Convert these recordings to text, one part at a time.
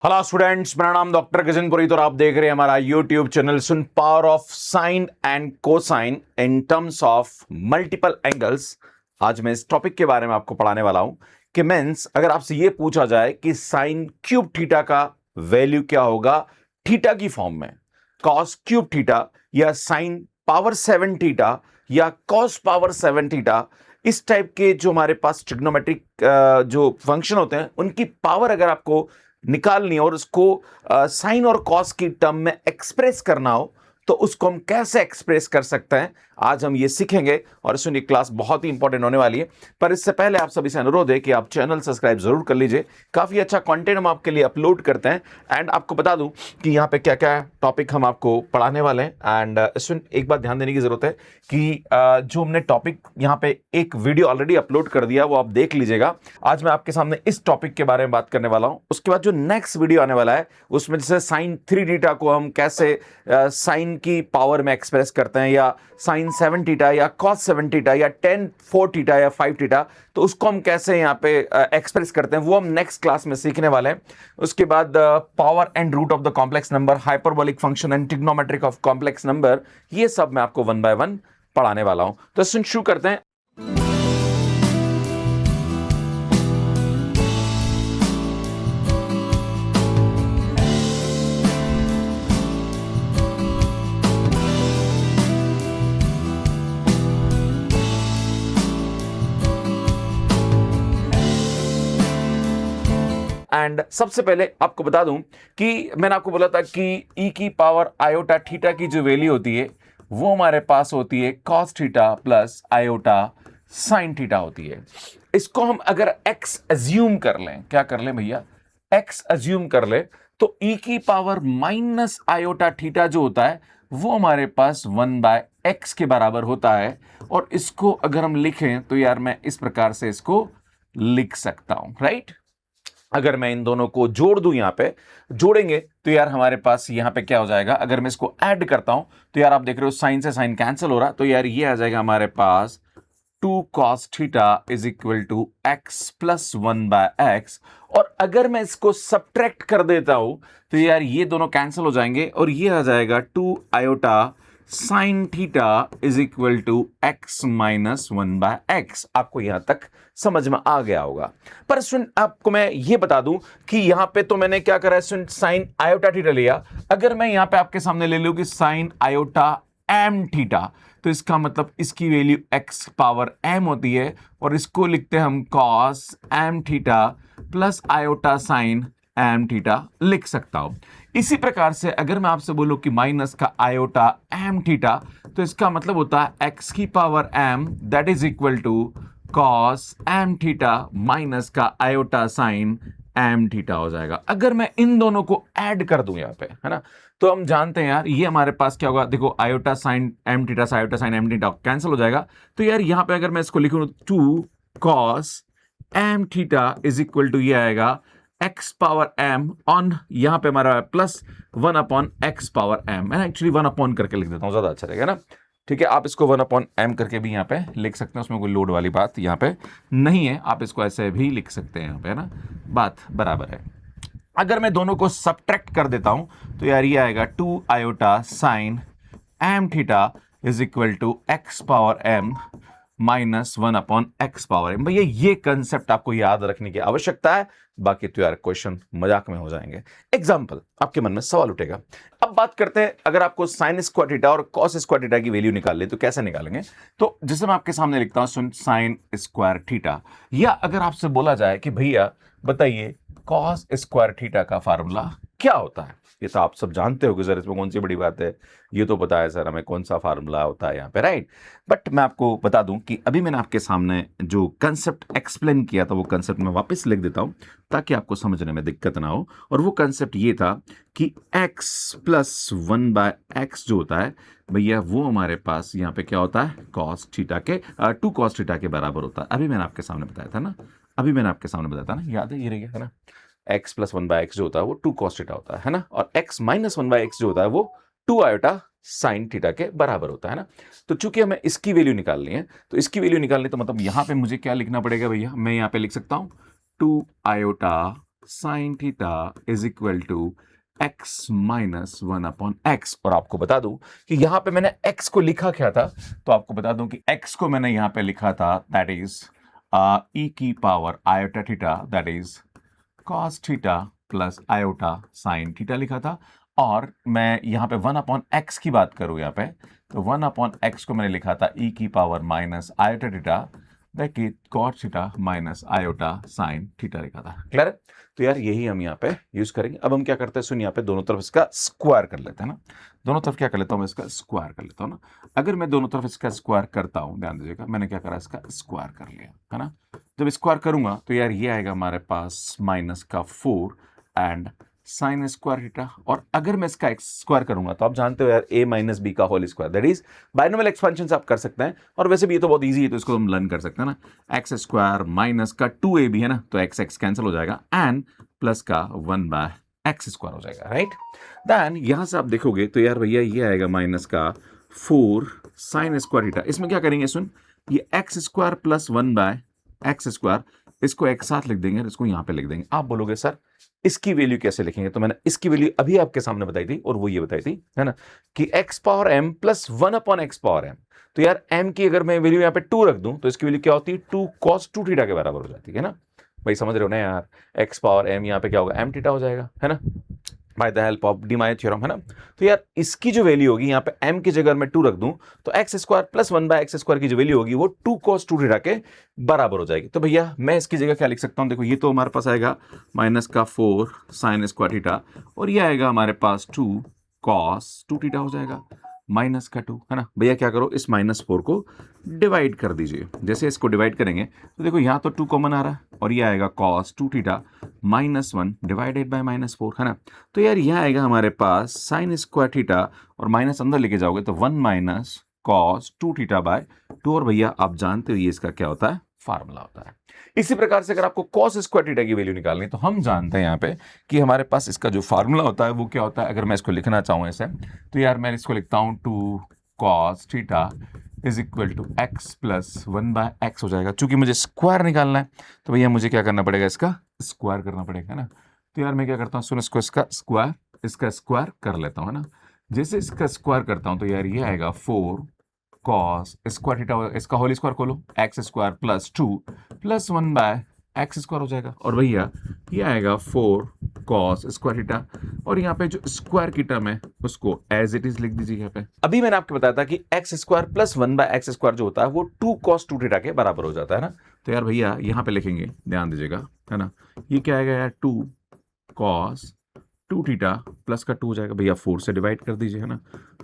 Hello students, मेरा नाम doctor Kishanpuri और आप देख रहे हैं हमारा YouTube channel soon power of sine and cosine in terms of multiple angles. आज मैं इस टॉपिक के बारे में आपको पढ़ाने वाला हूं कि मींस अगर आपसे ये पूछा जाए कि साइन क्यूब थीटा का वैल्यू क्या होगा थीटा की फॉर्म में, कॉस क्यूब थीटा या साइन पावर 7 थीटा या कॉस पावर 7 थीटा, इस टाइप के जो हमारे पास ट्रिग्नोमेट्रिक जो फंक्शन होते हैं उनकी पावर अगर आपको निकालनी हो और उसको साइन और कॉस की टर्म में एक्सप्रेस करना हो तो उसको हम कैसे एक्सप्रेस कर सकते हैं, आज हम ये सीखेंगे। और इसमें ये क्लास बहुत ही इंपॉर्टेंट होने वाली है। पर इससे पहले आप सभी से अनुरोध है कि आप चैनल सब्सक्राइब जरूर कर लीजिए। काफी अच्छा कंटेंट हम आपके लिए अपलोड करते हैं। एंड आपको बता दूं कि यहाँ पे क्या क्या टॉपिक हम आपको पढ़ाने वाले हैं। एंड इसमें एक बात ध्यान देने की जरूरत है कि जो हमने टॉपिक यहाँ पे एक वीडियो ऑलरेडी अपलोड कर दिया वो आप देख लीजिएगा। आज मैं आपके सामने इस टॉपिक के बारे में बात करने वाला हूं। उसके बाद जो नेक्स्ट वीडियो आने वाला है उसमें जैसे साइन 3 थीटा को हम कैसे साइन की पावर में एक्सप्रेस करते हैं, या साइन 7 थीटा या कॉस 7 थीटा या टेन 4 थीटा या 5 थीटा, तो उसको हम कैसे यहाँ पे एक्सप्रेस करते हैं वो हम नेक्स्ट क्लास में सीखने वाले हैं। उसके बाद power and root of the complex number, hyperbolic function and trigonometric of complex number, ये सब मैं आपको 1 बाय 1 पढ़ाने वाला हूं। तो शुरू करते हैं। एंड सबसे पहले आपको बता दूं कि मैंने आपको बोला था कि ई की पावर आयोटा थीटा की जो वैल्यू होती है वो हमारे पास होती है cos theta plus iota sine theta होती है। इसको हम अगर एक्स अज्यूम कर लें, क्या कर लें भैया, एक्स अज्यूम कर ले, तो ई की पावर माइनस आयोटा थीटा जो होता है वो हमारे पास 1 बाय एक्स के बराबर होता है। और इसको अगर हम लिखें तो यार मैं इस प्रकार से इसको लिख सकता हूं, राइट। अगर मैं इन दोनों को जोड़ दूं, यहां पे जोड़ेंगे तो यार हमारे पास यहां पे क्या हो जाएगा, अगर मैं इसको ऐड करता हूं तो यार आप देख रहे हो साइन से साइन कैंसिल हो रहा, तो यार ये आ जाएगा हमारे पास 2 cos theta is equal to x plus 1 by x. और अगर मैं इसको सब्ट्रैक्ट कर देता हूं तो यार ये दोनों कैंसिल हो जाएंगे और ये आ जाएगा 2 iota sine theta is equal to x minus 1 by x. आपको यहां तक समझ में आ गया होगा। पर सुन, आपको मैं ये बता दूं कि यहां पे तो मैंने क्या करा है, सुन साइन आयोटा थीटा लिया। अगर मैं यहां पे आपके सामने ले लूं कि साइन आयोटा एम थीटा, तो इसका मतलब इसकी वैल्यू एक्स पावर एम होती है और इसको लिखते हैं हम cos m theta plus iota sine m theta लिख सकता हूं। इसी प्रकार से अगर मैं आपसे बोलूं कि माइनस का आयोटा एम थीटा, तो इसका मतलब होता है एक्स की power m that is equal to cos m theta minus का आयोटा साइन एम थीटा हो जाएगा। अगर मैं इन दोनों को ऐड कर दूं यहां पे, है ना, तो हम जानते हैं यार ये हमारे पास क्या होगा, देखो आयोटा साइन एम थीटा से iota sine m theta cancel हो जाएगा। तो यार यहां पे अगर मैं इसको लिखूं 2 cos m theta is equal to ये आएगा एक्स पावर एम ऑन, यहां पे हमारा plus 1 upon x power m. मैं एक्चुअली 1 अपॉन करके लिख देता हूं, ज्यादा अच्छा रहेगा ना। ठीक है, आप इसको 1 अपॉन एम करके भी यहाँ पे लिख सकते हैं, उसमें कोई लोड वाली बात यहाँ पे नहीं है। आप इसको ऐसे भी लिख सकते हैं यहाँ पे, है ना, बात बराबर है। अगर मैं दोनों को सब्ट्रैक्ट कर देता हूं तो यार ये आएगा 2 iota sine m theta is equal to x power m minus 1 upon x power m. भैया ये कंसेप्ट आपको याद रखने की आवश्यकता है, बाकी तो यार क्वेश्चन मजाक में हो जाएंगे। एग्जाम्पल, आपके मन में सवाल उठेगा। अब बात करते हैं, अगर आपको साइन स्क्वायर थीटा और कॉस स्क्वायर थीटा की वैल्यू निकाल ले तो कैसे निकालेंगे। तो जैसे मैं आपके सामने लिखता हूं साइन स्क्वायर थीटा, या अगर आपसे बोला जाए कि भैया बताइए कॉस स्क्वायर थीटा का फार्मूला क्या होता है, ये तो आप सब जानते हो कि सर इसमें कौन सी बड़ी बात है, ये तो पता है सर हमें कौन सा फार्मूला होता है यहाँ पे, राइट। बट मैं आपको बता दूं कि अभी मैंने आपके सामने जो कंसेप्ट एक्सप्लेन किया था वो कंसेप्ट मैं वापस लिख देता हूं ताकि आपको समझने में दिक्कत ना हो। और वो कंसेप्ट ये था कि x प्लस 1 बाय एक्स जो होता है भैया वो हमारे पास यहाँ पे क्या होता है, कॉस थीटा के 2 कॉस थीटा के बराबर होता है। अभी मैंने आपके सामने बताया था ना, याद है, ये रह गया, है ना। x प्लस 1 बाय एक्स जो होता है वो 2 कॉस थीटा होता है ना, और x माइनस 1 बाय एक्स जो होता है वो 2 आयोटा साइन थीटा के बराबर होता है ना। तो चूंकि हमें इसकी वैल्यू निकालनी है, तो इसकी वैल्यू निकालनी तो मतलब यहां पे मुझे क्या लिखना पड़ेगा भैया, मैं यहां पे लिख सकता हूं 2 iota sine theta is equal to x minus 1/x। और आपको बता दूं कि यहां पे मैंने x को लिखा क्या था, तो आपको बता दूं कि x को मैंने यहां पे लिखा था दैट इज e की power iota theta, that is cos theta plus iota sine theta लिखा था। और मैं यहां पे 1/x की बात करूं यहां पे, तो 1/x को मैंने लिखा था e की पावर माइनस आयोटा थीटा, देखिए cos theta minus iota sine theta लिखा था। क्लियर है? तो यार यही हम यहाँ पे यूज करेंगे। अब हम क्या करते हैं, सुन यहाँ पे दोनों तरफ इसका स्क्वायर कर लेते हैं ना। दोनों तरफ क्या कर लेता हूँ मैं, इसका स्क्वायर कर लेता हूँ ना। अगर मैं दोनों तरफ इसका स्क्वायर करता हूँ, ध्यान दीजिएगा मैंने क्या करा, इसका स्क्वायर कर लिया है ना। जब स्क्वायर करूंगा तो यार ये आएगा हमारे पास माइनस का 4 एंड साइन स्क्वायर थीटा। और अगर मैं इसका स्क्वायर करूंगा तो आप जानते हो यार a माइनस बी का whole square, that is binomial expansion से आप कर सकते हैं। और वैसे भी ये तो बहुत इजी है, तो इसको हम लर्न कर सकते हैं ना। एक्स स्क्वायर माइनस का 2ab है ना, तो एक्स एक्स कैंसिल हो जाएगा एंड प्लस का 1/x स्क्वायर हो जाएगा, राइट। देन यहां से आप देखोगे तो यार भैया ये आएगा माइनस का 4 साइन स्क्वायर थीटा। इसमें क्या करेंगे, सुन, ये x square plus 1/x square, इसको एक साथ लिख देंगे, इसको यहां पे लिख देंगे। आप बोलोगे सर इसकी वैल्यू कैसे लिखेंगे, तो मैंने इसकी वैल्यू अभी आपके सामने बताई थी, और वो ये बताई थी है ना कि x power m plus 1/x power m। तो यार m की अगर मैं वैल्यू यहाँ पे 2 रख दूं तो इसकी वैल्यू क्या होती है, 2 cos 2 थीटा के बराबर हो जाती है ना। भाई समझ रहे हो ना यार, x पावर m यहाँ पे क्या होगा, m थीटा हो जाएगा है ना, by the help of D my theorem है ना। तो यार इसकी जो वैल्यू होगी यहाँ पे m की जगह मैं 2 रख दूं तो x square plus 1/x square की जो वैल्यू होगी वो 2 cos 2 थीटा के बराबर हो जाएगी। तो भैया मैं इसकी जगह क्या लिख सकता हूं, देखो ये तो हमारे पास आएगा माइनस का 4 साइन स्क्वायर थीटा, और ये आएगा हमारे पास 2 cos 2 थीटा हो जाएगा माइनस का 2 है ना। भैया क्या करो, इस -4 को डिवाइड कर दीजिए। जैसे इसको डिवाइड करेंगे तो देखो यहाँ तो 2 कॉमन आ रहा है, और ये आएगा cos 2 थीटा -1 डिवाइडेड बाय -4 है ना। तो यार यह आएगा हमारे पास साइन स्क्वायर थीटा, और माइनस अंदर लेके जाओगे तो 1 माइनस cos 2 थीटा बाय 2। और भैया आप जानते हो ये इसका क्या होता है, फार्मूला होता है। इसी प्रकार से अगर आपको cos स्क्वायर थीटा की वैल्यू निकालनी है तो हम जानते हैं यहाँ पे कि हमारे पास इसका जो फार्मूला होता है वो क्या होता है। अगर मैं इसको लिखना चाहूँ ऐसे, तो यार मैं इसको लिखता हूँ 2 cos theta is equal to x plus 1/x हो जाएगा। चूंकि मुझे स्क्वायर निकालना है तो भैया मुझे क्या करना पड़ेगा, इसका स्क्वायर करना पड़ेगा ना। तो यार मैं क्या करता हूँ, सुन, इसको इसका स्क्वायर कर लेता हूँ ना। जैसे इसका स्क्वायर करता हूँ तो यार ये आएगा 4 cos स्क्वायर थीटा, इसका होल स्क्वायर खोलो, x square plus 2 plus 1/x square हो जाएगा। और भैया ये आएगा 4 cos स्क्वायर थीटा, और यहाँ पे जो स्क्वायर की टर्म है उसको एज इट इज लिख दीजिए यहाँ पे। अभी मैंने आपको बताया था कि x square plus 1/x square जो होता है वो 2 cos 2 थीटा के बराबर हो जाता है ना। तो यार भैया यहाँ पे लिखेंगे, ध्यान दीजिएगा है ना, ये क्या आएगा यार 2 cos 2 थीटा प्लस का 2 हो जाएगा, भैया 4 से डिवाइड कर दीजिए है ना।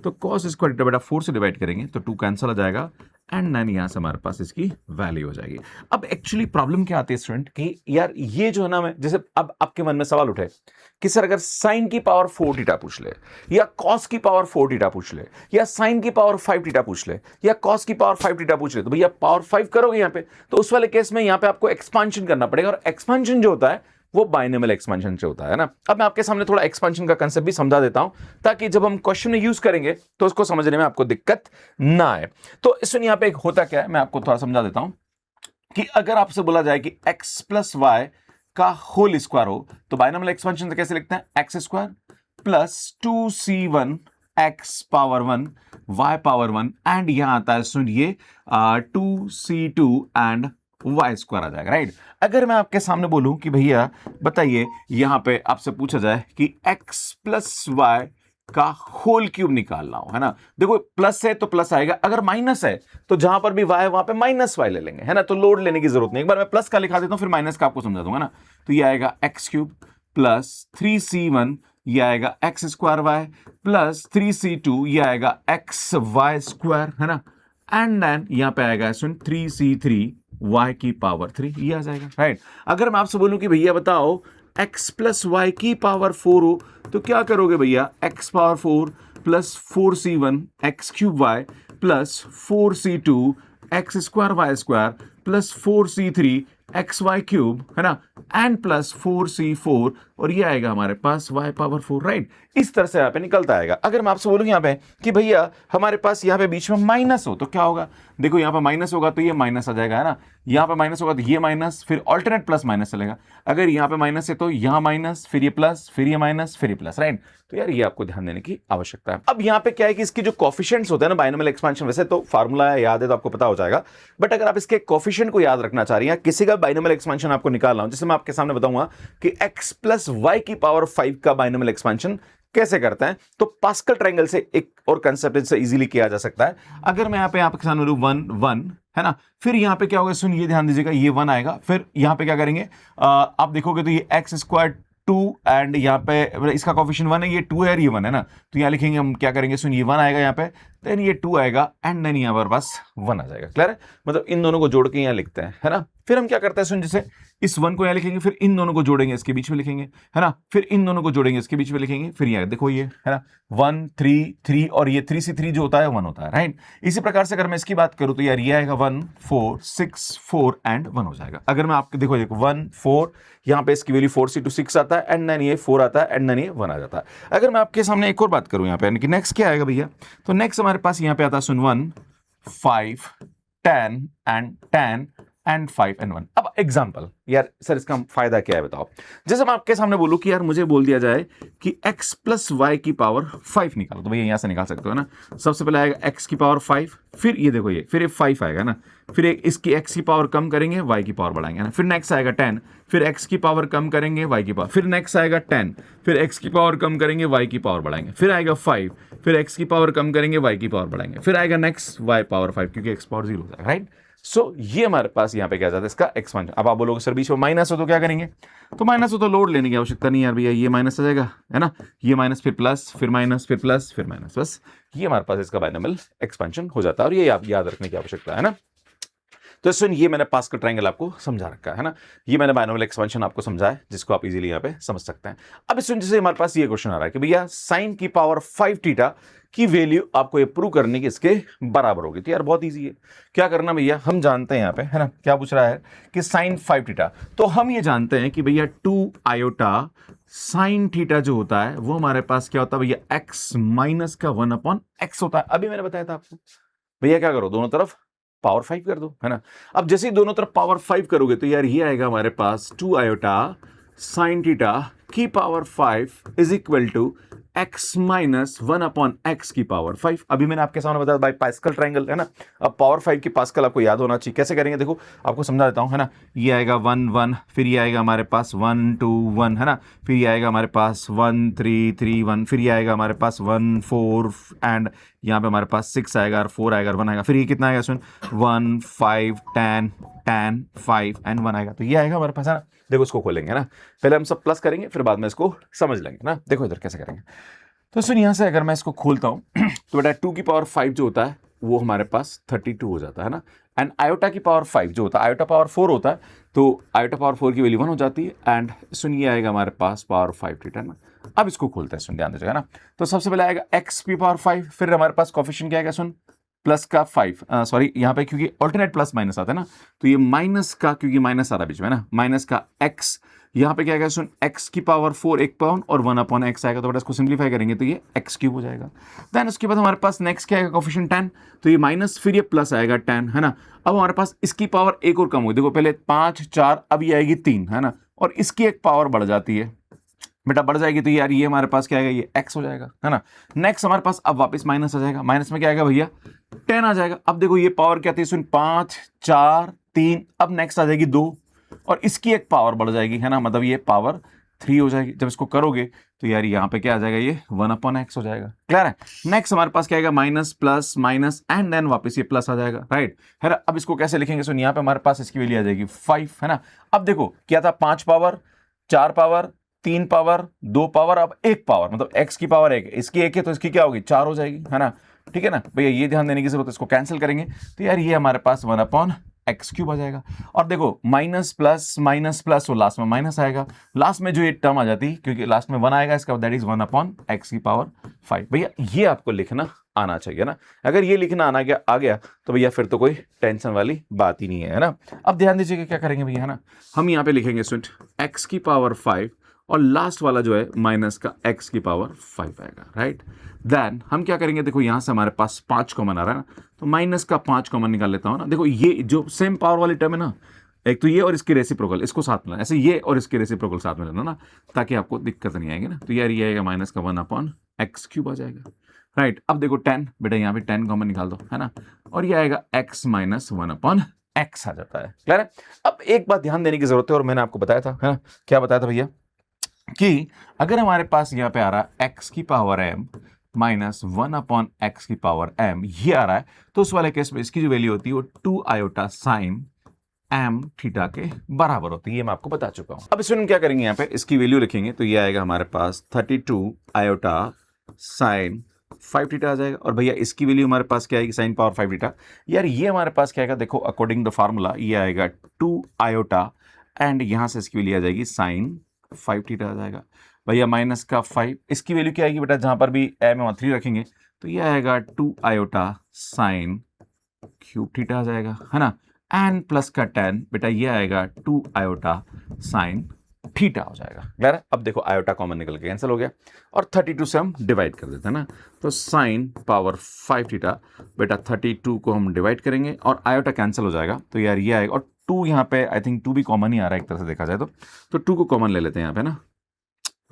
तो cos स्क्वायर थीटा बेटा 4 से डिवाइड करेंगे तो 2 कैंसिल हो जाएगा, एंड देन यहां से हमारे पास इसकी वैल्यू हो जाएगी। अब एक्चुअली प्रॉब्लम क्या आती है स्टूडेंट कि यार ये जो है ना, मैं जैसे अब आपके मन में सवाल उठे कि सर अगर साइन की पावर 4 थीटा पूछ ले, या कॉस की पावर 4 थीटा पूछ ले, या साइन की पावर 5 थीटा पूछ ले, या कॉस की पावर 5 थीटा पूछ ले, तो भैया पावर 5 करोगे यहाँ पे तो उस वाले केस में यहाँ पे आपको एक्सपांशन करना पड़ेगा, और एक्सपांशन जो होता है वो बाइनोमियल एक्सपेंशन से होता है ना। अब मैं आपके सामने थोड़ा एक्सपेंशन का कंसेप्ट भी समझा देता हूं ताकि जब हम क्वेश्चन में यूज करेंगे तो उसको समझने में आपको दिक्कत ना आए। तो इसमें यहां पे एक होता क्या है, मैं आपको थोड़ा समझा देता हूं कि अगर आपसे बोला जाए कि x प्लस वाई का होल स्क्वायर हो तो बाइनोमियल एक्सपेंशन से कैसे लिखते हैं, x square plus 2c1 x power 1 y power 1, and यहां आता है सुनिए 2c2 एंड वाई स्क्वायर आ जाएगा, राइट। अगर मैं आपके सामने बोलूं कि भैया बताइए यहां पे आपसे पूछा जाए कि x प्लस वाई का होल क्यूब निकालना हो, है ना। देखो प्लस है तो प्लस आएगा, अगर माइनस है तो जहां पर भी y है वहां पे माइनस वाई ले लेंगे, है ना। तो लोड लेने की जरूरत नहीं, एक बार मैं प्लस का लिखा देता हूं फिर माइनस का आपको समझा दूंगा ना। तो ये आएगा x क्यूब प्लस 3c1, ये आएगा x square Y plus 3c2, ये आएगा x वाई स्क्वायर, है ना। एंड देन यहां पे आएगा 3c3 y की पावर 3, ये आ जाएगा, राइट। अगर मैं आपसे बोलूं कि भैया बताओ x प्लस वाई की पावर 4 हो तो क्या करोगे भैया, x power 4 plus 4c1 x cube y plus 4c2 x square y square plus 4c3 xy cube, है ना, एंड प्लस 4c4 और ये आएगा हमारे पास y पावर 4, राइट। इस तरह से यहाँ पे निकलता आएगा। अगर मैं आपसे बोलूँ यहाँ पे कि भैया हमारे पास यहाँ पे बीच में माइनस हो तो क्या होगा, देखो यहाँ पे माइनस होगा तो ये माइनस आ जाएगा, है ना, यहाँ पे माइनस होगा तो ये माइनस, फिर ऑल्टरनेट प्लस माइनस चलेगा। अगर यहाँ पे माइनस है तो यहाँ माइनस, फिर ये प्लस, फिर ये माइनस, फिर ये प्लस, राइट। तो यार ये आपको ध्यान देने की आवश्यकता है। अब यहाँ पे क्या है कि इसकी जो कोफिशिएंट्स होते हैं ना बाइनोमियल एक्सपेंशन, वैसे तो फार्मूला याद है तो आपको पता हो जाएगा, बट अगर आप इसके कोफिशिएंट को याद रखना चाह रही हैं, किसी का बाइनोमियल एक्सपेंशन आपको निकालना हो, जैसे मैं आपके सामने बताऊंगा कि x प्लस वाई की पावर 5 का बाइनोमियल एक्सपेंशन कैसे करते हैं, तो पास्कल ट्रायंगल से एक और कंसेप्ट से इजीली किया जा सकता है। अगर मैं यहाँ पे आपके सामने 1 1 है ना, फिर यहाँ पे क्या होगा, सुन ये ध्यान दीजिएगा, ये 1 आएगा, फिर यहाँ पे क्या करेंगे, आप देखोगे तो ये x स्क्वायर 2 एंड यहाँ पे इसका कोफिशिएंट 1 है, ये 2 है और ये 1 है ना, तो यहाँ लिखेंगे हम क्या करेंगे, सुन ये 1 आएगा यहाँ पे, देन ये 2 आएगा एंड देन यहाँ पर बस 1 आ जाएगा। क्लियर है, मतलब इन दोनों को जोड़ के यहाँ लिखते हैं, है ना। फिर हम क्या करते हैं, सुन जैसे इस 1 को यहाँ लिखेंगे, फिर इन दोनों को जोड़ेंगे इसके बीच में लिखेंगे, है ना, फिर इन दोनों को जोड़ेंगे इसके बीच में लिखेंगे, फिर यहाँ देखो ये है ना 1 3 3 और ये 3 से 3 जो होता है 1 होता है, राइट। इसी प्रकार से अगर मैं इसकी बात करूं तो यार ये आएगा 1 4 6 4 एंड 1 हो जाएगा। अगर मैं आपको देखो 1 4 यहाँ पे इसकी वैल्यू 4 से टू 6 आता है एंड देन ये 4 आता है एंड देन ये 1 आ जाता है। अगर मैं आपके सामने एक और बात करूं यहाँ पे, यानी कि नेक्स्ट क्या आएगा भैया, तो नेक्स्ट हमारे पास यहाँ पे आता है सुन 1 5 10 एंड 5 एंड 1। अब एग्जांपल, यार सर इसका फायदा क्या है बताओ, जैसे मैं आपके सामने बोलूं कि यार मुझे बोल दिया जाए कि x प्लस वाई की पावर 5 निकालो, तो भैया यहां से निकाल सकते हो ना। सबसे पहले आएगा x की पावर 5, फिर ये देखो ये, फिर ये 5 आएगा ना, फिर इसकी x की पावर कम करेंगे, y की पावर बढ़ाएंगे ना, फिर नेक्स्ट आएगा 10, फिर x की पावर कम करेंगे, y की पावर, फिर नेक्स्ट आएगा 10, फिर x की पावर कम करेंगे, y की पावर बढ़ाएंगे, फिर आएगा 5, फिर x की पावर कम करेंगे, y की पावर बढ़ाएंगे, फिर आएगा नेक्स्ट y पावर 5 क्योंकि x पावर 0 हो जाएगा, राइट। सो ये हमारे पास यहाँ पे क्या जाता है इसका एक्सपेंशन। अब आप बोलोगे सर बीच में माइनस हो तो क्या करेंगे, तो माइनस हो तो लोड लेने की आवश्यकता नहीं यार भैया, ये माइनस आ जाएगा, है ना, ये माइनस फिर प्लस, फिर माइनस फिर प्लस फिर माइनस, बस ये हमारे पास इसका बाइनोमियल एक्सपेंशन हो जाता है और ये आप याद रखने की आवश्यकता है ना। तो सुन ये मैंने पास्कल ट्रायंगल आपको समझा रखा है ना, ये मैंने बाइनोमियल एक्सपेंशन आपको समझा है जिसको आप इजीली यहाँ पे समझ सकते हैं। अब सुन जैसे हमारे पास ये क्वेश्चन आ रहा है कि भैया साइन की पावर 5 थीटा की वैल्यू आपको ये प्रूव करने की इसके बराबर होगी, तो यार बहुत इजी है। क्या करना भैया, हम जानते हैं यहाँ पे, है ना, क्या पूछ रहा है कि साइन 5 थीटा, तो हम ये जानते हैं कि भैया 2 आयोटा साइन थीटा जो होता है वो हमारे पास क्या होता है भैया, x माइनस का 1/x होता है। अभी मैंने बताया था आपको भैया क्या करो, दोनों तरफ पावर 5 कर दो, है ना। अब जैसे ही दोनों तरफ पावर 5 करोगे तो यार ये आएगा हमारे पास 2 आयोटा साइन थीटा की power 5 is equal to x minus 1/x की पावर 5। अभी मैंने आपके सामने बताया बाय पास्कल ट्रायंगल, है ना। अब पावर 5 की पास्कल आपको याद होना चाहिए, कैसे करेंगे देखो आपको समझा देता हूं, है ना। ये आएगा 1 1, फिर ये आएगा हमारे पास 1 2 1, है ना, फिर ये आएगा हमारे पास 1 3 3 1, फिर ये आएगा हमारे पास 1 4 एंड यहाँ पे हमारे पास 6 आएगा और 4 आएगा और 1 आएगा, फिर ये कितना आएगा सुन 1 5 10 10 5 एंड 1 आएगा, तो ये आएगा हमारे पास, है ना। देखो इसको खोलेंगे ना, पहले हम सब प्लस करेंगे फिर बाद में इसको समझ लेंगे ना। देखो इधर कैसे करेंगे, तो सुन यहां से अगर मैं इसको खोलता हूं तो बेटा 2 की पावर 5 जो होता है वो हमारे पास 32 हो जाता है ना, एंड आयोटा की पावर 5 जो होता है, आयोटा पावर 4 होता है, तो आयोटा पावर 4 की वैल्यू 1 हो जाती है एंड सुन ये आएगा हमारे पास पावर 5 थीटा ना। अब इसको खोलते हैं, सुन ध्यान दीजिएगा ना। तो सबसे पहले आएगा x की पावर 5, फिर हमारे पास कोफिशिएंट क्या आएगा सुन प्लस का 5, सॉरी यहाँ पे क्योंकि ऑल्टरनेट प्लस माइनस आता है ना, तो ये माइनस का, क्योंकि माइनस आ रहा है बीच में ना, माइनस का x, यहाँ पे क्या आएगा सुन x की पावर 4 1 पाउंड और 1/x आएगा, तो बेटा इसको सिंप्लीफाई करेंगे तो ये x क्यूब हो जाएगा। देन उसके बाद हमारे पास नेक्स्ट क्या आएगा कोफिशिएंट 10, तो ये माइनस फिर ये प्लस आएगा 10, है ना। अब हमारे पास इसकी पावर एक और कम हुई, देखो पहले 5 4 अब ये आएगी 3, है ना, और इसकी एक पावर बढ़ जाती है बेटा, बढ़ जाएगी तो यार ये हमारे पास क्या आएगा, ये x हो जाएगा, है ना। नेक्स्ट हमारे पास अब वापस माइनस आ जाएगा, माइनस में क्या आएगा भैया 10 आ जाएगा। अब देखो ये पावर क्या थी सुन 5 4 3, अब नेक्स्ट आ जाएगी 2 और इसकी एक पावर बढ़ जाएगी, है ना, मतलब ये पावर 3 हो जाएगी। जब इसको करोगे तो यार यहाँ पे क्या आ जाएगा, ये 1/x हो जाएगा। क्लियर है। नेक्स्ट हमारे पास क्या आएगा minus plus minus and then वापस ये प्लस आ जाएगा, राइट है ना। अब इसको कैसे लिखेंगे सुन, यहाँ पे हमारे पास इसकी वैल्यू आ जाएगी 5, है ना। अब देखो क्या था 5 पावर 4 पावर 3 पावर 2 पावर, अब 1 पावर, मतलब x की पावर 1, इसकी 1 है तो इसकी क्या होगी 4 हो जाएगी, है ना। ठीक है ना भैया, ये ध्यान देने की जरूरत है। इसको कैंसिल करेंगे तो यार ये हमारे पास 1/x क्यूब आ जाएगा। और देखो माइनस प्लस और लास्ट में माइनस आएगा, लास्ट में जो ये टर्म आ जाती है क्योंकि लास्ट में 1 आएगा, इसका दैट इज 1/x की पावर 5। भैया ये आपको लिखना आना चाहिए ना, अगर ये लिखना आ गया तो भैया फिर तो कोई टेंशन वाली बात ही नहीं है ना। अब ध्यान दीजिएगा क्या करेंगे भैया, है ना, हम यहाँ पे लिखेंगे स्टूडेंट x की पावर 5 और लास्ट वाला जो है माइनस का x की पावर 5 आएगा, राइट। देन हम क्या करेंगे, देखो यहां से हमारे पास 5 कॉमन आ रहा है ना, तो माइनस का 5 कॉमन निकाल लेता हूं ना। देखो ये जो सेम पावर वाली टर्म है ना, एक तो ये और इसकी रेसिप्रोकल, इसको साथ में लेना, ऐसे ये और इसकी रेसिप्रोकल साथ में लेना ना, ताकि आपको दिक्कत नहीं आएगी ना। तो यार ये आएगा माइनस का 1/x³ आ जाएगा, राइट। अब देखो 10, बेटा यहाँ पे 10 कॉमन निकाल दो, है ना, और ये आएगा x - 1/x आ जाता है। क्लियर है। अब एक बात ध्यान देने की जरूरत है, और मैंने आपको बताया था, है ना, क्या बताया था भैया, कि अगर हमारे पास यहाँ पे आ रहा है x की पावर m माइनस 1/x की पावर m, ये आ रहा है, तो उस वाले केस में इसकी जो वैल्यू होती है वो 2 आयोटा साइन m थीटा के बराबर होती है। ये मैं आपको बता चुका हूं। अब इसमें हम क्या करेंगे, यहाँ पे इसकी वैल्यू लिखेंगे, तो ये आएगा हमारे पास 32 आयोटा साइन 5 थीटा आ जाएगा। और भैया इसकी वैल्यू हमारे पास क्या आएगी, साइन पावर 5 थीटा। यार ये हमारे पास क्या आएगा, देखो अकॉर्डिंग द फार्मूला ये आएगा 2 आयोटा, एंड यहां से इसकी वैल्यू आ जाएगी साइन 5 थीटा आ जाएगा। भैया माइनस का 5, इसकी वैल्यू क्या आएगी बेटा, जहां पर भी m और 3 रखेंगे, तो ये आएगा 2 आयोटा साइन क्यूब थीटा आ जाएगा, है ना, एंड प्लस का 10, बेटा ये आएगा 2 आयोटा साइन थीटा हो जाएगा। क्लियर है। अब देखो आयोटा कॉमन निकल के कैंसिल हो गया, और 32 से हम डिवाइड कर देते हैं ना, तो साइन पावर 5 थीटा, बेटा 32 को हम डिवाइड करेंगे और आयोटा कैंसिल हो जाएगा, तो यार ये आएगा, और 2 यहाँ पे आई थिंक 2 भी कॉमन ही आ रहा है एक तरह से देखा जाए तो 2 को कॉमन ले लेते हैं यहाँ पे ना।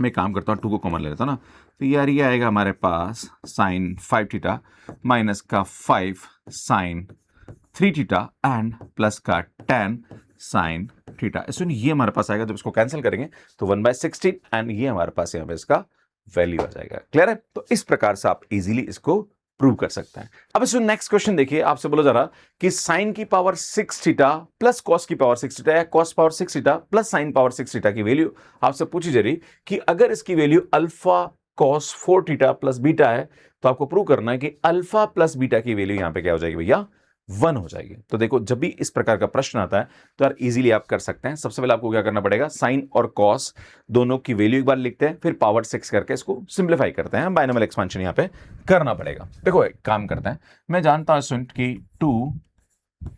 मैं काम करता हूँ 2 को कॉमन ले लेता हूँ ना, तो यार ये आएगा हमारे पास साइन 5 थीटा माइनस का 5 साइन 3 थीटा एंड प्लस का 10 साइन थीटा। इसमें ये हमारे पास आएगा, जब इसको कैंसिल करेंगे तो 1/16, एंड ये हमारे पास यहाँ पे इसका वैल्यू आ जाएगा। क्लियर है। तो इस प्रकार से आप इजीली इसको प्रूव कर सकते हैं। अब इसमें नेक्स्ट क्वेश्चन देखिए, आपसे बोला जा रहा कि साइन की पावर 6 थीटा प्लस कॉस की पावर 6 थीटा या cos power 6 theta plus sine power 6 theta की वैल्यू आपसे पूछी जा रही कि अगर इसकी value alpha cos 4 theta plus beta है, तो आपको प्रूव करना है कि अल्फा प्लस बीटा की वैल्यू यहां पे क्या हो जाएगी भैया, 1 हो जाएगी। तो देखो जब भी इस प्रकार का प्रश्न आता है तो यार इजीली आप कर सकते हैं। सबसे पहले आपको क्या करना पड़ेगा, साइन और कॉस दोनों की वैल्यू एक बार लिखते हैं, फिर पावर 6 करके इसको सिंप्लीफाई करते हैं, बाइनोमियल एक्सपेंशन यहां पे करना पड़ेगा। देखो एक काम करते हैं, मैं जानता हूं स्टूडेंट कि 2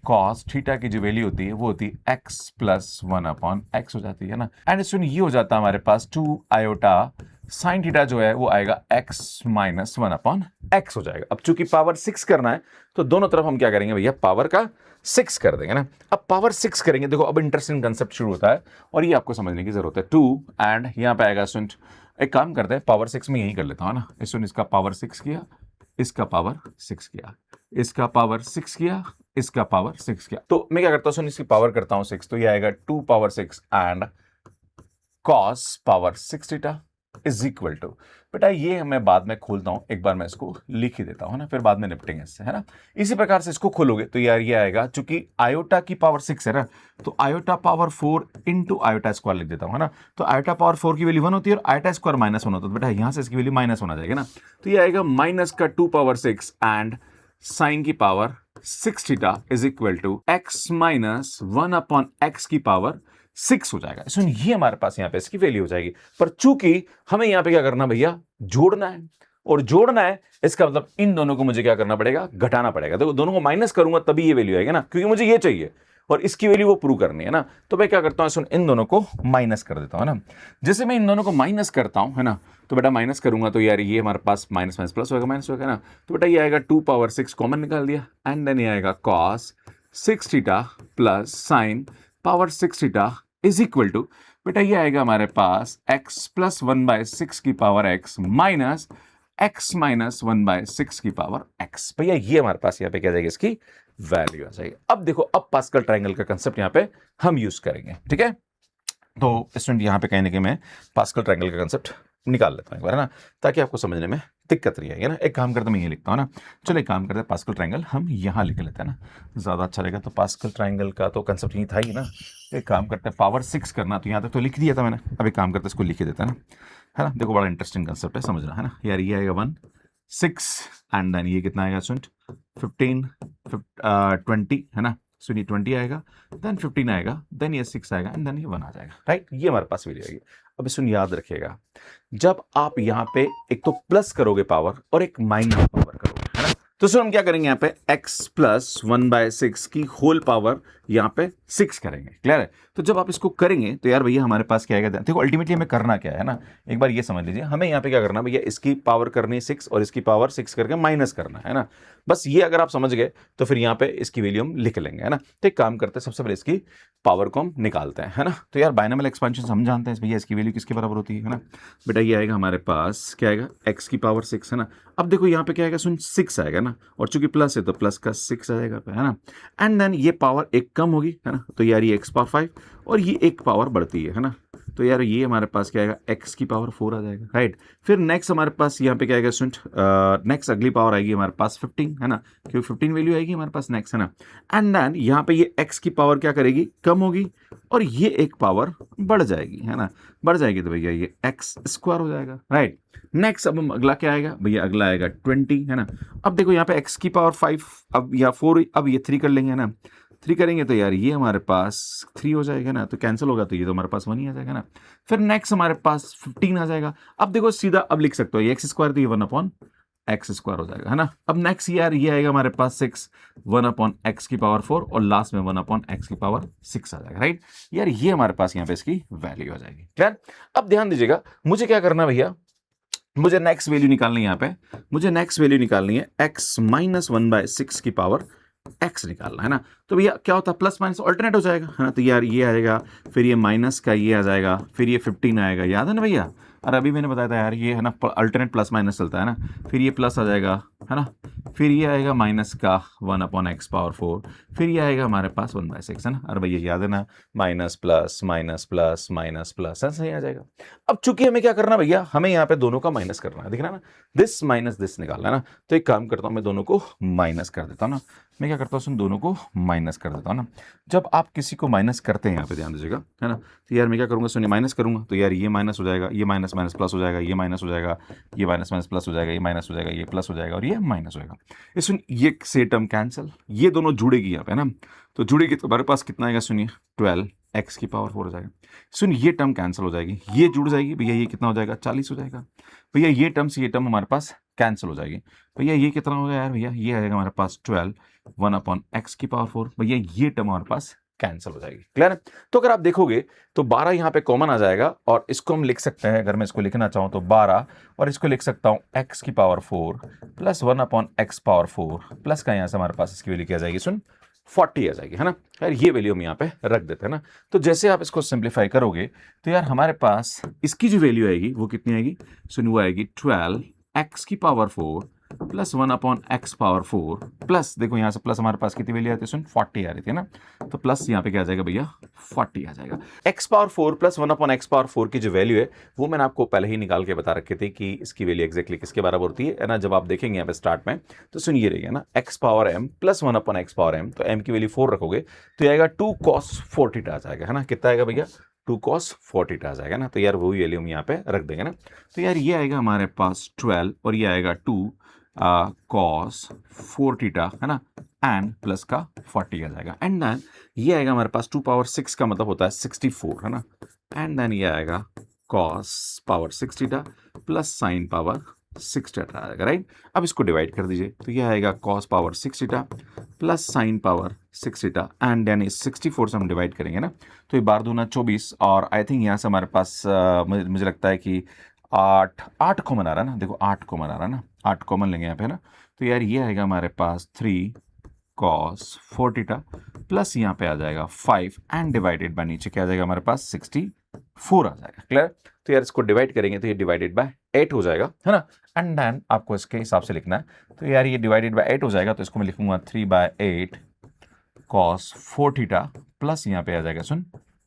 कॉस थीटा की जो वैल्यू होती है वो होती है x + 1/x हो जाती है ना, एंड स्टूडेंट ये हो जाता है हमारे पास 2 आयोटा साइन थीटा जो है वो आएगा x - 1/x हो जाएगा। अब चूंकि पावर 6 करना है तो दोनों तरफ हम क्या करेंगे भैया, पावर का 6 कर देंगे ना। अब पावर 6 करेंगे, देखो अब इंटरेस्टिंग कंसेप्ट शुरू होता है और ये आपको समझने की जरूरत है। 2 एंड यहाँ पे आएगा स्टूडेंट, एक काम करते हैं पावर 6 में यही कर लेता हूँ ना, स्टूडेंट इसका पावर 6 किया, इसका पावर 6 किया, इसका पावर 6 किया, इसका पावर 6 किया। तो मैं क्या करता हूँ, इसकी पावर करता हूँ 6, तो ये आएगा 2 power 6 and cos power 6 theta is equal to, बेटा ये मैं बाद में खोलता हूं, एक बार मैं इसको लिख ही देता हूं ना, फिर बाद में निपटेंगे इससे, है ना। इसी प्रकार से इसको खोलोगे तो यार ये आएगा, चूंकि आयोटा की पावर 6 है ना, तो iota power 4 into iota square लिख देता हूं, है ना। तो आयोटा पावर 4 की वैल्यू 1 होती है और आयोटा स्क्वायर -1 होता है, तो बेटा यहां से इसकी वैल्यू -1 आ जाएगी ना, तो ये आएगा माइनस का 2 पावर 6 एंड साइन की power 6 theta is equal to x - 1/x की पावर 6 हो जाएगा। इसमें ये हमारे पास यहाँ पे इसकी वैल्यू हो जाएगी। पर चूंकि हमें यहाँ पे क्या करना भैया, जोड़ना है, और जोड़ना है इसका मतलब इन दोनों को मुझे क्या करना पड़ेगा, घटाना पड़ेगा। देखो दोनों को माइनस करूंगा तभी ये वैल्यू आएगी ना, क्योंकि मुझे ये चाहिए और इसकी वैल्यू वो प्रूव करनी है ना। तो मैं क्या करता हूँ, इन दोनों को माइनस कर देता हूँ ना। जैसे मैं इन दोनों को माइनस करता हूँ, है ना, तो बेटा माइनस करूंगा तो यार ये हमारे पास माइनस माइनस प्लस होगा, माइनस होगा ना, तो बेटा ये आएगा 2 पावर 6 कॉमन निकाल दिया, एंड देन ये आएगा cos 6 theta plus sine power 6 theta is equal to, बेटा ये आएगा हमारे पास x + 1/6 की पावर x माइनस x - 1/6 की पावर x। भैया ये हमारे पास यहाँ पे क्या जाएगी, इसकी वैल्यू आ जाएगी। अब देखो, अब पास्कल ट्रायंगल का कंसेप्ट यहाँ पे हम यूज करेंगे, ठीक है। तो स्टूडेंट यहाँ पे कहने के मैं पास्कल ट्रायंगल का कंसेप्ट निकाल लेता हूँ एक बार, है ना, ताकि आपको समझने में दिक्कत नहीं आएगी ना। एक काम करते मैं ये लिखता हूँ ना, चलो एक काम करते हैं, पास्कल ट्रायंगल हम यहाँ लिख लेते हैं ना, ज़्यादा अच्छा रहेगा। तो पास्कल ट्रायंगल का तो कंसेप्ट यही था ही ना। एक काम करते हैं, पावर 6 करना, तो यहाँ तक तो लिख दिया था मैंने, अब एक काम करते हैं इसको लिख देता है ना, है ना। देखो बड़ा इंटरेस्टिंग कंसेप्ट है, समझना, है ना। यार ये आएगा 1 6 एंड देन ये कितना आएगा स्टूडेंट, 15 20, है ना। सो ये 20 आएगा, देन 15 आएगा, देन ये 6 आएगा, एंड देन ये 1 आ जाएगा, राइट। ये हमारे पास वैल्यू आएगी। अब इसमें याद रखिएगा, जब आप यहाँ पे एक तो प्लस करोगे पावर और एक माइनस पावर करोगे, है ना, तो सर हम क्या करेंगे यहाँ पे x प्लस 1/6 की होल पावर यहाँ पे 6 करेंगे। क्लियर है? तो जब आप इसको करेंगे तो यार भैया हमारे पास क्या आएगा, देखो अल्टीमेटली हमें करना क्या है ना, एक बार ये समझ लीजिए, हमें यहाँ पे क्या करना है भैया, इसकी पावर करनी 6 और इसकी पावर 6 करके माइनस करना है ना। बस ये अगर आप समझ गए तो फिर यहाँ पे इसकी वैल्यू हम लिख लेंगे, है ना। तो एक काम करते हैं, सबसे पहले इसकी पावर को हम निकालते हैं, है ना। तो यार बायनॉमियल एक्सपेंशन हम जानते हैं भैया, इसकी वैल्यू किसके बराबर होती है ना बेटा, ये आएगा हमारे पास, क्या आएगा, x की पावर 6, है ना। अब देखो यहाँ पे क्या आएगा, सुन 6 आएगा ना, और चूंकि प्लस है तो प्लस का 6 आएगा, है ना। एंड देन ये पावर एक कम होगी, है ना, तो यार ये x पावर 5 और ये एक पावर बढ़ती है ना। तो यार ये हमारे पास क्या आएगा, x की पावर 4 आ जाएगा, राइट। फिर नेक्स्ट हमारे पास यहाँ पे क्या आएगा, सुन नेक्स्ट अगली पावर आएगी हमारे पास 15, है ना, क्योंकि 15 वैल्यू आएगी हमारे पास नेक्स्ट, है ना। एंड देन यहाँ पे ये x की पावर क्या करेगी, कम होगी, और ये एक पावर बढ़ जाएगी, है ना। बढ़ जाएगी तो भैया ये x स्क्वायर हो जाएगा, राइट। नेक्स्ट अब हम अगला क्या आएगा भैया, अगला आएगा 20, है ना। अब देखो यहाँ पे x की पावर 5 अब या 4, अब ये 3 कर लेंगे, है ना। 3 करेंगे तो यार ये हमारे पास 3 हो जाएगा ना, तो कैंसिल होगा तो ये तो हमारे पास 1 ही आ जाएगा ना। फिर नेक्स्ट हमारे पास 15 आ जाएगा। अब देखो सीधा अब लिख सकते हो ये x स्क्वायर, तो ये 1/x स्क्वायर हो जाएगा, है ना। अब नेक्स्ट यार ये आएगा हमारे पास 6, 1/x की पावर 4 और लास्ट में 1/x की पावर 6 आ जाएगा, राइट। यार ये हमारे पास यहाँ पे इसकी वैल्यू आ जाएगी। क्लियर? अब ध्यान दीजिएगा, मुझे क्या करना भैया, मुझे नेक्स्ट वैल्यू निकालनी है, यहाँ पे मुझे नेक्स्ट वैल्यू निकालनी है x माइनस 1/6 की पावर x निकालना है ना। तो भैया क्या होता है, प्लस माइनस अल्टरनेट हो जाएगा, है ना। तो यार ये आएगा, फिर ये माइनस का ये आ जाएगा, फिर ये 15 आएगा, याद है ना भैया। और अभी मैंने बताया था यार ये है ना, अल्टरनेट प्लस माइनस चलता है ना। फिर ये प्लस आ जाएगा, है ना। फिर ये आएगा माइनस का 1/x पावर 4, फिर ये आएगा हमारे पास 1/6, है ना। अरे भैया याद है ना, minus plus minus plus minus plus, ऐसा ही आ जाएगा। अब चूंकि हमें क्या करना भैया, हमें यहाँ पे दोनों का माइनस करना है, दिख रहा है ना, दिस माइनस दिस निकालना है ना। तो एक काम करता हूँ, मैं दोनों को माइनस कर देता हूँ ना। मैं क्या करता हूँ, दोनों को माइनस कर देता हूँ ना। जब आप किसी को माइनस करते हैं, यहाँ पे ध्यान दीजिएगा, है ना। तो यार मैं क्या करूँगा, सुनिए, माइनस करूँगा तो यार ये माइनस हो जाएगा, ये माइनस माइनस प्लस हो जाएगा, ये माइनस हो जाएगा, ये माइनस माइनस प्लस हो जाएगा, ये माइनस हो जाएगा, ये प्लस हो जाएगा और ये माइनस हो जाएगा। ये सुन, ये से टर्म कैंसिल, ये दोनों जुड़ेगी यहाँ पे, है ना। तो जुड़ेगी तो हमारे पास कितना आएगा, सुनिए 12x की पावर 4 हो जाएगा। सुन ये टर्म कैंसिल हो जाएगी, ये जुड़ जाएगी भैया, ये कितना हो जाएगा, 40 हो जाएगा भैया। ये टर्म से ये टर्म हमारे पास कैंसिल हो जाएगी भैया। ये कितना होगा यार भैया, ये आएगा हमारे पास 12 1/x की पावर 4 भैया, ये टर्म हमारे पास कैंसिल हो जाएगी। क्लियर है? तो अगर आप देखोगे तो 12 यहाँ पे कॉमन आ जाएगा और इसको हम लिख सकते हैं, अगर मैं इसको लिखना चाहूँ तो 12, और इसको लिख सकता हूँ x की power 4 plus 1/x power 4 plus का यहाँ से हमारे पास इसकी वैल्यू क्या आ जाएगी, सुन 40 आ जाएगी, है ना। यार ये वैल्यू हम यहाँ पे रख देते हैं ना। तो जैसे आप इसको सिंप्लीफाई करोगे तो यार हमारे पास इसकी जो वैल्यू आएगी वो कितनी आएगी, सुन वो आएगी 12x की power 4 plus 1/x power 4 plus, देखो यहाँ से प्लस हमारे पास कितनी वैल्यू आती है, सुन 40 आ रही थी ना। तो प्लस यहाँ पे क्या आ जाएगा भैया, 40 आ जाएगा। x power 4 plus 1/x power 4 की जो वैल्यू है वो मैंने आपको पहले ही निकाल के बता रखी थी कि इसकी वैल्यू एक्जैक्टली किसके बराबर होती है ना। जब आप देखेंगे यहाँ पे स्टार्ट में तो सुन ये रहेगा ना, x power m plus 1/x power m, तो m की वैल्यू 4 रखोगे तो ये आएगा 2 cos 40 आ जाएगा, है ना। कितना आएगा भैया, 2 cos 40 आ जाएगा ना। तो यार वही वैल्यू हम यहाँ पे रख देंगे ना। तो यार ये आएगा हमारे पास 12 और ये आएगा 2 cos 40 है ना, एंड प्लस का 40 आ जाएगा। एंड देन ये आएगा हमारे पास 2 पावर 6 का मतलब होता है 64, है ना। एंड देन ये आएगा cos power 60 plus sine power 60 आ जाएगा, राइट। अब इसको डिवाइड कर दीजिए तो ये आएगा cos power 60 plus sine power 60 and then इस 64 से हम डिवाइड करेंगे ना। तो ये 12 दूना 24 और आई थिंक यहाँ से हमारे पास मुझे लगता है कि 8 कॉमन आ रहा है ना। देखो 8 कॉमन आ रहा है ना, 8 कॉमन लेंगे यहाँ पे ना। तो यार ये आएगा हमारे पास 3 cos 40 प्लस यहाँ पे आ जाएगा 5 एंड डिवाइडेड बाय नीचे क्या आ जाएगा हमारे पास 64 आ जाएगा। क्लियर? तो यार इसको डिवाइड करेंगे तो ये डिवाइडेड बाय 8 हो जाएगा, है ना। एंड देन आपको इसके हिसाब से लिखना है। तो यार ये डिवाइडेड बाय 8 हो जाएगा तो इसको मैं लिखूंगा 3/8 cos 40 प्लस यहाँ पे आ जाएगा सुन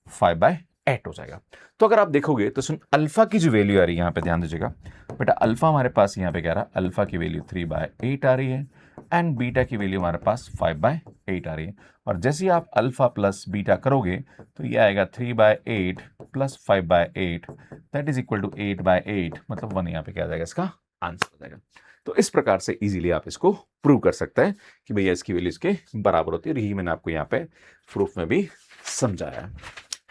5/8 हो जाएगा। तो अगर आप देखोगे तो सुन अल्फा की जो वैल्यू आ रही है यहाँ पे ध्यान दीजिएगा बेटा, अल्फा हमारे पास यहाँ पे क्या रहा, अल्फा की वैल्यू 3/8 आ रही है एंड बीटा की वैल्यू हमारे पास 5/8 आ रही है। और जैसे ही आप अल्फा प्लस बीटा करोगे तो ये आएगा 3/8 plus 5/8 that is equal to 8/8, मतलब 1 यहाँ पे क्या आ जाएगा, इसका आंसर हो जाएगा। तो इस प्रकार से इजीली आप इसको प्रूव कर सकते हैं कि भैया इसकी वैल्यू इसके बराबर होती है, और यही मैंने आपको यहाँ पे प्रूफ में भी समझाया है।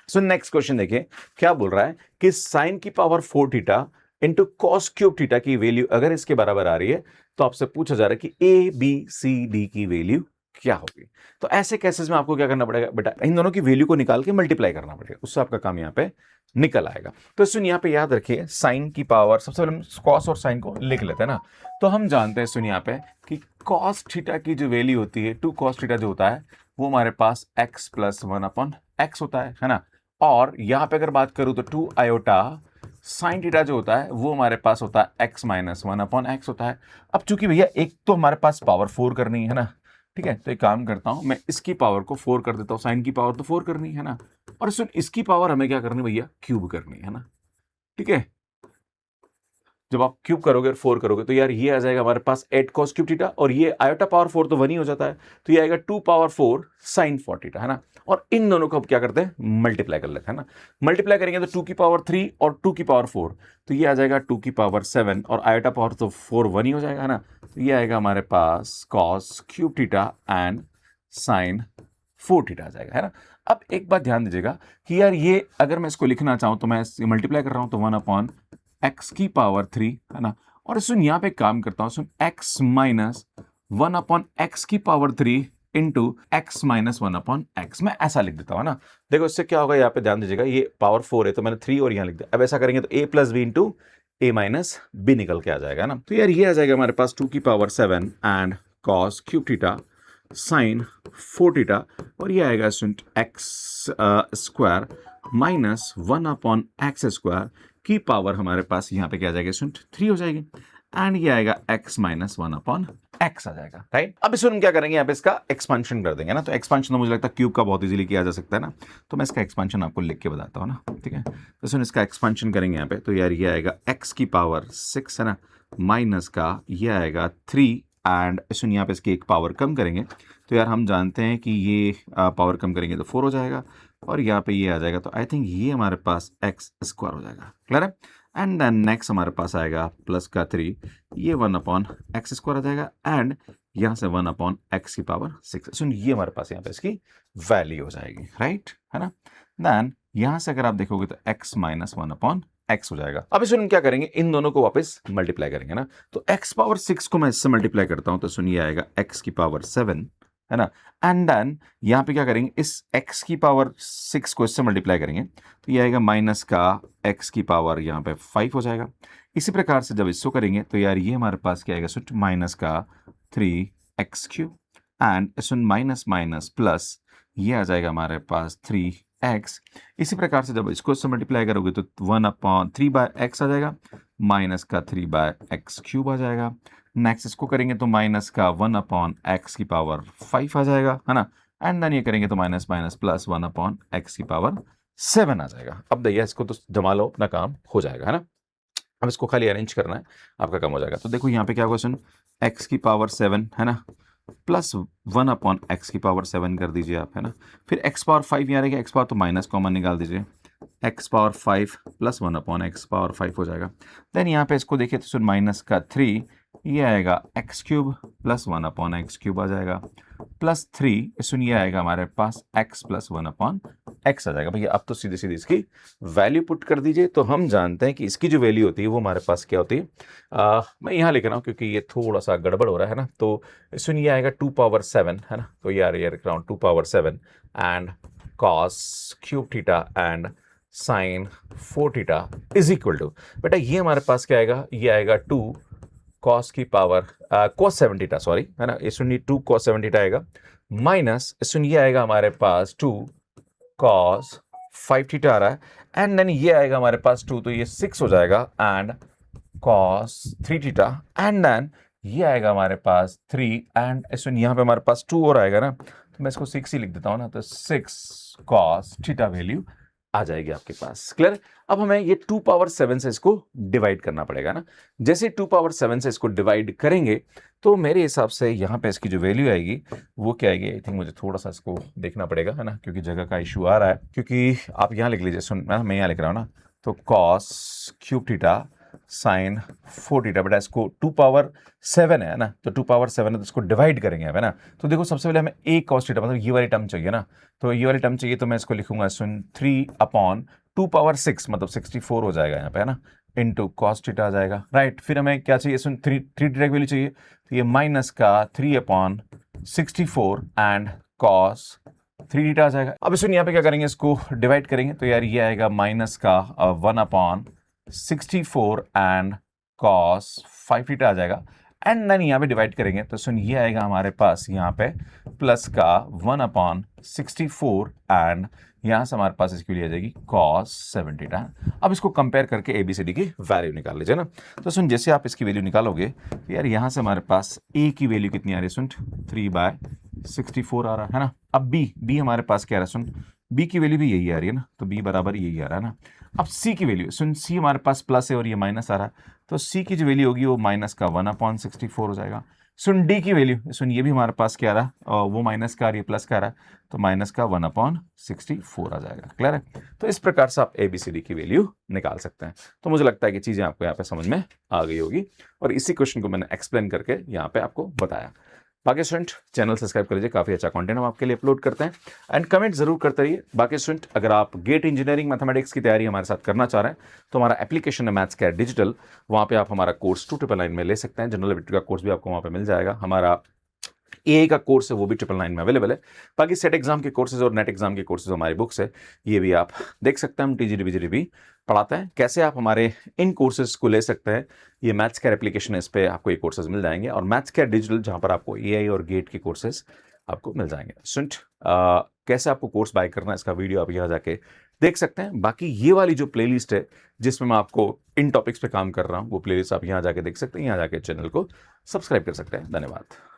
सो नेक्स्ट क्वेश्चन देखिए क्या बोल रहा है कि साइन की power 4 theta into cos cube theta की वैल्यू अगर इसके बराबर आ रही है तो आपसे पूछा जा रहा है कि ए बी सी डी की वैल्यू क्या होगी। तो ऐसे केसेस में आपको क्या करना पड़ेगा बेटा, इन दोनों की वैल्यू को निकाल के मल्टीप्लाई करना पड़ेगा, उससे आपका काम यहाँ पे निकल आएगा। तो सुन यहाँ पे याद रखिए साइन की पावर, सबसे पहले हम कॉस और साइन को लिख लेते हैं ना। तो हम जानते हैं सुन यहाँ पे कि कॉस थीटा की जो वैल्यू होती है, 2 कॉस थीटा जो होता है वो हमारे पास x प्लस 1/x होता है ना। और यहाँ पे अगर बात करूँ तो 2 आयोटा साइन थीटा जो होता है वो हमारे पास होता है x माइनस 1/x होता है। अब चूंकि भैया एक तो हमारे पास पावर 4 करनी है ना, ठीक है, तो एक काम करता हूं मैं इसकी पावर को 4 कर देता हूं, साइन की पावर तो 4 करनी है ना, और सुन इसकी पावर हमें क्या करनी भैया, क्यूब करनी है ना, ठीक है। जब आप क्यूब करोगे और 4 करोगे तो यार ये आ जाएगा हमारे पास 8 cos क्यूब थीटा, और ये आयोटा पावर 4 तो 1 ही हो जाता है, तो ये आएगा 2 पावर 4 साइन 4 थीटा, है ना। और इन दोनों को अब क्या करते हैं, मल्टीप्लाई कर लेते हैं ना। मल्टीप्लाई करेंगे तो 2 की पावर 3 और 2 की पावर 4, तो ये आ जाएगा 2 की पावर 7, और आयोटा पावर तो 4 1 ही हो जाएगा, है ना। तो ये आएगा हमारे पास cos cube theta and sine 4 theta आ जाएगा, है ना। अब एक बात ध्यान दीजिएगा कि यार ये अगर मैं इसको लिखना चाहूं तो मैं मल्टीप्लाई कर रहा हूं तो 1/x की पावर 3, है ना। और सुन यहाँ पे काम करता हूं, सुन x माइनस 1/x की power 3 into x minus 1/x, मैं ऐसा लिख देता हूं ना। देखो इससे क्या होगा, यहाँ पे ध्यान दीजिएगा, ये पावर 4 है तो मैंने 3 और यहाँ लिख दिया। अब ऐसा करेंगे तो a plus b into a minus b निकल के आ जाएगा ना। तो यार ये आ जाएगा हमारे पास 2 की power 7 and cos cube theta sine 4 theta, और ये आएगा x square minus 1/x square की पावर हमारे पास यहाँ पे क्या आ जाएगा, 3 हो जाएगी, एंड ये आएगा x माइनस 1/x आ जाएगा, राइट। अब इसमें हम क्या करेंगे, यहाँ पे इसका एक्सपेंशन कर देंगे ना। तो एक्सपेंशन तो मुझे लगता है क्यूब का बहुत इजीली किया जा सकता है ना, तो मैं इसका एक्सपेंशन आपको लिख के बताता हूँ ना, ठीक है। तो इसमें इसका एक्सपेंशन करेंगे यहाँ पे, तो यार ये आएगा x की पावर 6, है ना, माइनस का ये आएगा 3, एंड इसमें यहाँ पे इसकी एक पावर कम करेंगे तो यार हम जानते हैं कि ये पावर कम करेंगे तो 4 हो जाएगा, और यहाँ पे ये आ जाएगा, तो आई थिंक ये हमारे पास x स्क्वायर हो जाएगा, क्लियर है। एंड देन नेक्स्ट हमारे पास आएगा प्लस का 3, ये 1/x स्क्वायर आ जाएगा, एंड यहाँ से 1/x की पावर 6, सुन ये हमारे पास यहाँ पे इसकी वैल्यू हो जाएगी, राइट, है ना। देन यहाँ से अगर आप देखोगे तो x माइनस 1/x हो जाएगा। अब इसमें हम क्या करेंगे, इन दोनों को वापस मल्टीप्लाई करेंगे ना। तो x पावर 6 को मैं इससे मल्टीप्लाई करता हूं तो सुनिए आएगा x की पावर 7, है ना। एंड देन यहाँ पे क्या करेंगे, इस x की पावर 6 को इससे मल्टीप्लाई करेंगे तो ये आएगा माइनस का x की पावर यहाँ पे 5 हो जाएगा। इसी प्रकार से जब इसको करेंगे तो यार ये हमारे पास क्या आएगा, माइनस का 3x क्यूब, एंड इसमें माइनस माइनस प्लस ये आ जाएगा हमारे पास 3x। इसी प्रकार से जब इसको इससे मल्टीप्लाई करोगे तो 1/3/x आ जाएगा, माइनस का 3/x क्यूब आ जाएगा। नेक्स्ट इसको करेंगे तो माइनस का 1/x की पावर 5 आ जाएगा, है ना। एंड देन ये करेंगे तो माइनस माइनस प्लस 1/x की पावर 7 आ जाएगा। अब भैया इसको तो जमा लो, अपना काम हो जाएगा, है ना। अब इसको खाली अरेंज करना है, आपका काम हो जाएगा। तो देखो यहाँ पे क्या क्वेश्चन, x की पावर 7, है ना, प्लस 1/x की पावर 7 कर दीजिए आप, है ना। फिर x पावर 5 यहाँ रहेगा, x पावर तो माइनस कॉमन निकाल दीजिए, x power 5 plus 1/x power 5 हो जाएगा। देन यहाँ पे इसको देखिए तो माइनस का 3, ये आएगा x cube plus 1/x cube आ जाएगा, प्लस 3 इसमें ये आएगा हमारे पास x प्लस 1/x आ जाएगा। भैया अब तो सीधे सीधे इसकी वैल्यू पुट कर दीजिए। तो हम जानते हैं कि इसकी जो वैल्यू होती है वो हमारे पास क्या होती है, मैं यहाँ लिख रहा हूँ क्योंकि ये थोड़ा सा गड़बड़ हो रहा है ना। तो इसमें ये आएगा 2 पावर 7, है ना, तो यार ये लिख रहा हूँ 2 power 7 and cos cube theta and sine 4 theta is equal to, बेटा ये हमारे पास क्या आएगा, ये आएगा 2 cos की पावर cos 7 थीटा, सॉरी, है ना, इसमें 2 cos 7 थीटा आएगा, माइनस इसमें ये आएगा हमारे पास 2 cos 5 थीटा आ रहा है, एंड देन ये आएगा हमारे पास 2, तो ये 6 हो जाएगा, and cos 3 theta, and then ये आएगा हमारे पास 3, एंड इसमें यहाँ पे हमारे पास 2 और आएगा ना, तो मैं इसको 6 ही लिख देता हूँ ना, तो 6 cos थीटा वैल्यू आ जाएगी आपके पास, क्लियर। अब हमें ये 2 पावर 7 से इसको डिवाइड करना पड़ेगा ना। जैसे 2 पावर 7 से इसको डिवाइड करेंगे तो मेरे हिसाब से यहाँ पे इसकी जो वैल्यू आएगी वो क्या आएगी, आई थिंक मुझे थोड़ा सा इसको देखना पड़ेगा, है ना, क्योंकि जगह का इशू आ रहा है। क्योंकि आप यहाँ लिख लीजिए, सुन मैं यहाँ लिख रहा हूँ ना, तो cos cube theta sine 4 theta, बेटा इसको 2 पावर 7 है ना, तो 2 पावर 7 है तो इसको डिवाइड करेंगे, है ना। तो देखो सबसे पहले हमें a cos थीटा, मतलब ये वाली टर्म चाहिए ना, तो ये वाली टर्म चाहिए, तो मैं इसको लिखूंगा सुन 3/2 पावर 6, मतलब 64 हो जाएगा यहाँ पे, है ना, इंटू कॉस थीटा आ जाएगा, राइट। फिर हमें क्या चाहिए, सुन थ्री थीटा की वैल्यू चाहिए, तो ये माइनस का 3/64 एंड कॉस 3 थीटा आ जाएगा। अब सुन यहाँ पे क्या करेंगे, इसको डिवाइड करेंगे, तो यार ये आएगा माइनस का 1/64 एंड कॉस 5 थीटा आ जाएगा। एंड देन यहाँ पे डिवाइड करेंगे, तो सुन ये आएगा हमारे पास यहाँ पे प्लस का 1/64 एंड यहाँ से हमारे पास इसकी वैल्यू आ जाएगी cos 7 थीटा। अब इसको कंपेयर करके ABCD की वैल्यू निकाल लीजिए ना। तो सुन जैसे आप इसकी वैल्यू निकालोगे, तो यार यहाँ से हमारे पास A की वैल्यू कितनी आ रही है, सुन 3/64 आ रहा है ना। अब B हमारे पास क्या आ रहा है, सुन B की वैल्यू भी यही आ रही है ना, तो B बराबर यही आ रहा है ना। अब C की वैल्यू, सुन C हमारे पास प्लस है और ये माइनस आ रहा है, तो C की जो वैल्यू होगी वो माइनस का 1/64 हो जाएगा। सुन D की वैल्यू, सुन ये भी हमारे पास क्या आ रहा है, वो माइनस का आ रही है, प्लस का आ रहा है, तो माइनस का 1/64 आ जाएगा। क्लियर है। तो इस प्रकार से आप ABCD की वैल्यू निकाल सकते हैं। तो मुझे लगता है कि चीज़ें आपको यहाँ पे समझ में आ गई होगी, और इसी क्वेश्चन को मैंने एक्सप्लेन करके यहाँ पे आपको बताया। बाकी स्टूडेंट चैनल सब्सक्राइब कर लीजिए, काफ़ी अच्छा कंटेंट हम आपके लिए अपलोड करते हैं, एंड कमेंट जरूर करते रहिए। बाकी स्टूडेंट अगर आप गेट इंजीनियरिंग मैथमेटिक्स की तैयारी हमारे साथ करना चाह रहे हैं, तो हमारा एप्लीकेशन है मैथ्स कैट डिजिटल, वहाँ पे आप हमारा कोर्स 299 में ले सकते हैं। जनरल एबिलिटी का कोर्स भी आपको वहाँ पे मिल जाएगा। हमारा AI का कोर्स है वो भी 999 में अवेलेबल है। बाकी सेट एग्जाम के कोर्सेज और नेट एग्जाम के कोर्सेज हमारी बुक्स है, ये भी आप देख सकते हैं। हम TGT भी पढ़ाते हैं। कैसे आप हमारे इन कोर्सेज को ले सकते हैं, ये मैथ्स कैट एप्लीकेशन है, इस पर आपको ये कोर्सेज मिल जाएंगे, और मैथ्स कैट डिजिटल जहाँ पर आपको AI और गेट के कोर्सेज आपको मिल जाएंगे। सुन कैसे आपको कोर्स बाय करना है, इसका वीडियो आप यहाँ जाके देख सकते हैं। बाकी ये वाली जो प्लेलिस्ट है जिसमें मैं आपको इन टॉपिक्स पे काम कर रहा हूँ, वो प्लेलिस्ट आप यहाँ जाके देख सकते हैं। यहाँ जाके चैनल को सब्सक्राइब कर सकते हैं। धन्यवाद।